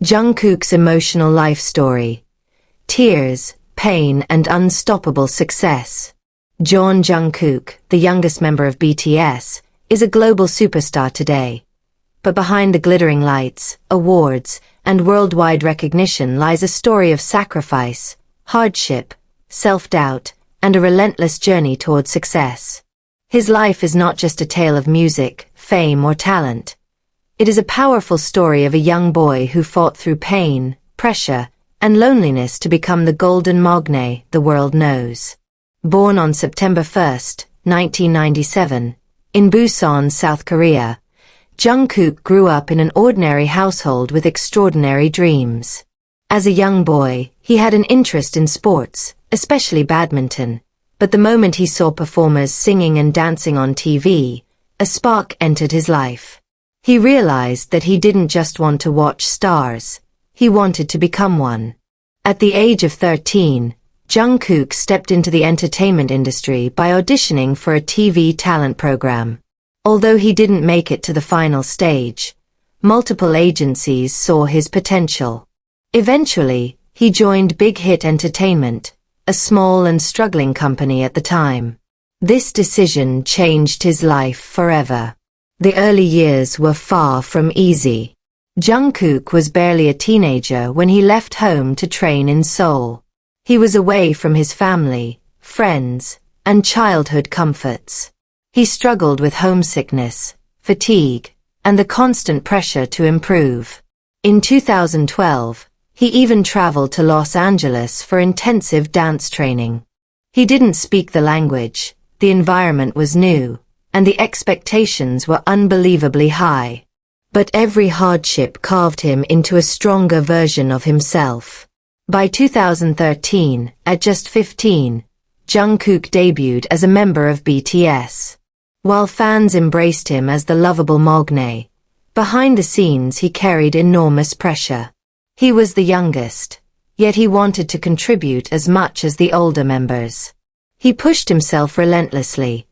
Jungkook's emotional life story. Tears, pain and unstoppable success. Jeon Jungkook, the youngest member of BTS, is a global superstar today. But behind the glittering lights, awards, and worldwide recognition lies a story of sacrifice, hardship, self-doubt, and a relentless journey toward success. His life is not just a tale of music, fame, or talent. It is a powerful story of a young boy who fought through pain, pressure, and loneliness to become the golden Maknae the world knows. Born on September 1, 1997, in Busan, South Korea, Jungkook grew up in an ordinary household with extraordinary dreams. As a young boy, he had an interest in sports, especially badminton, but the moment he saw performers singing and dancing on TV, a spark entered his life. He realized that he didn't just want to watch stars, he wanted to become one. At the age of 13, Jungkook stepped into the entertainment industry by auditioning for a TV talent program. Although he didn't make it to the final stage, multiple agencies saw his potential. Eventually, he joined Big Hit Entertainment, a small and struggling company at the time. This decision changed his life forever. The early years were far from easy. Jungkook was barely a teenager when he left home to train in Seoul. He was away from his family, friends, and childhood comforts. He struggled with homesickness, fatigue, and the constant pressure to improve. In 2012, he even traveled to Los Angeles for intensive dance training. He didn't speak the language, the environment was new, and the expectations were unbelievably high. But every hardship carved him into a stronger version of himself. By 2013, at just 15, Jungkook debuted as a member of BTS. While fans embraced him as the lovable Maknae, behind the scenes he carried enormous pressure. He was the youngest, yet he wanted to contribute as much as the older members. He pushed himself relentlessly,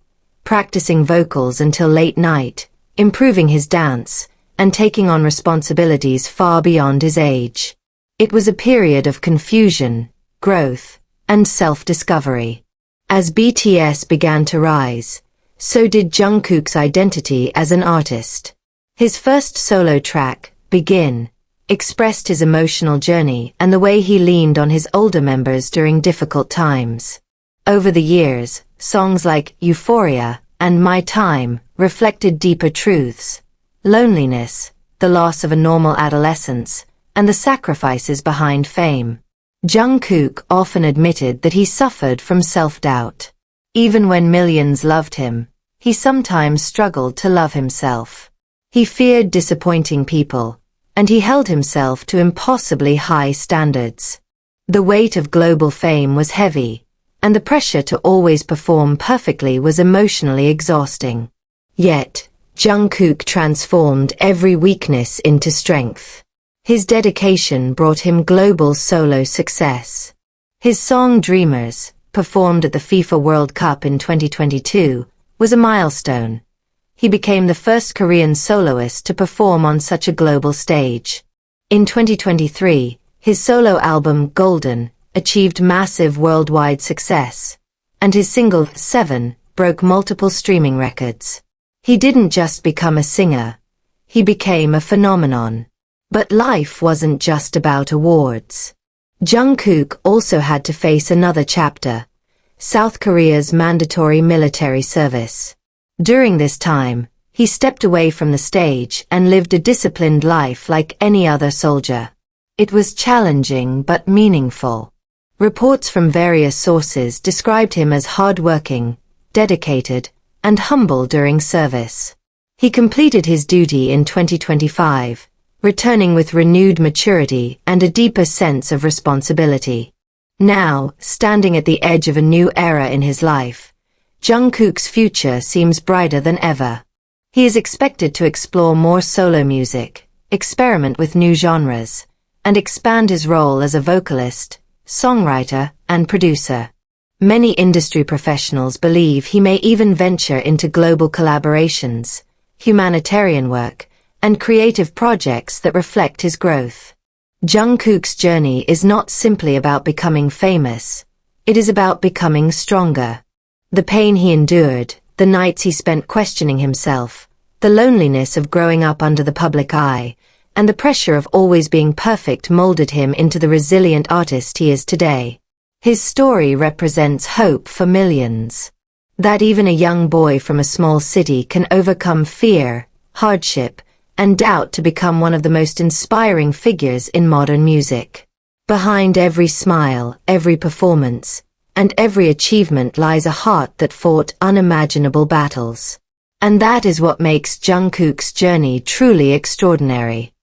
practicing vocals until late night, improving his dance, and taking on responsibilities far beyond his age. It was a period of confusion, growth, and self-discovery. As BTS began to rise, so did Jungkook's identity as an artist. His first solo track, Begin, expressed his emotional journey and the way he leaned on his older members during difficult times. Over the years, songs like Euphoria and My Time reflected deeper truths: loneliness, the loss of a normal adolescence, and the sacrifices behind fame. Jungkook often admitted that he suffered from self-doubt. Even when millions loved him, he sometimes struggled to love himself. He feared disappointing people, and he held himself to impossibly high standards. The weight of global fame was heavy, and the pressure to always perform perfectly was emotionally exhausting. Yet, Jungkook transformed every weakness into strength. His dedication brought him global solo success. His song Dreamers, performed at the FIFA World Cup in 2022, was a milestone. He became the first Korean soloist to perform on such a global stage. In 2023, his solo album Golden achieved massive worldwide success, and his single Seven broke multiple streaming records. He didn't just become a singer, he became a phenomenon. But life wasn't just about awards. Jungkook also had to face another chapter: South Korea's mandatory military service. During this time, he stepped away from the stage and lived a disciplined life like any other soldier. It was challenging but meaningful. Reports from various sources described him as hardworking, dedicated, and humble during service. He completed his duty in 2025, returning with renewed maturity and a deeper sense of responsibility. Now, standing at the edge of a new era in his life, Jungkook's future seems brighter than ever. He is expected to explore more solo music, experiment with new genres, and expand his role as a vocalist, songwriter, and producer. Many industry professionals believe he may even venture into global collaborations, humanitarian work, and creative projects that reflect his growth. Jungkook's journey is not simply about becoming famous. It is about becoming stronger. The pain he endured, the nights he spent questioning himself, the loneliness of growing up under the public eye, and the pressure of always being perfect molded him into the resilient artist he is today. His story represents hope for millions. That even a young boy from a small city can overcome fear, hardship, and doubt to become one of the most inspiring figures in modern music. Behind every smile, every performance, and every achievement lies a heart that fought unimaginable battles. And that is what makes Jungkook's journey truly extraordinary.